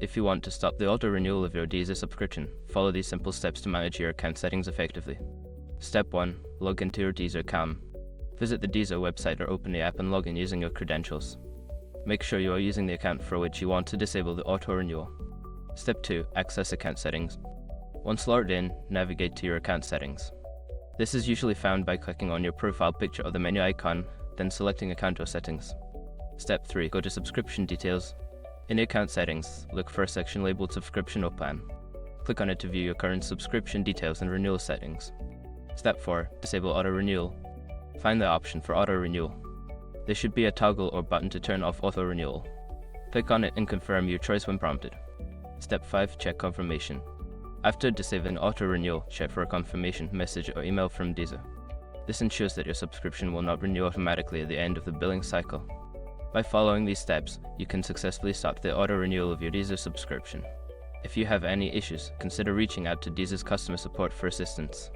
If you want to stop the auto-renewal of your Deezer subscription, follow these simple steps to manage your account settings effectively. Step 1. Log into your Deezer account. Visit the Deezer website or open the app and log in using your credentials. Make sure you are using the account for which you want to disable the auto-renewal. Step 2. Access account settings. Once logged in, navigate to your account settings. This is usually found by clicking on your profile picture of the menu icon, then selecting Account or Settings. Step 3. Go to Subscription Details. In the account settings, look for a section labeled Subscription or Plan. Click on it to view your current subscription details and renewal settings. Step 4. Disable auto-renewal. Find the option for auto-renewal. There should be a toggle or button to turn off auto-renewal. Click on it and confirm your choice when prompted. Step 5. Check confirmation. After disabling auto-renewal, check for a confirmation message or email from Deezer. This ensures that your subscription will not renew automatically at the end of the billing cycle. By following these steps, you can successfully stop the auto-renewal of your Deezer subscription. If you have any issues, consider reaching out to Deezer's customer support for assistance.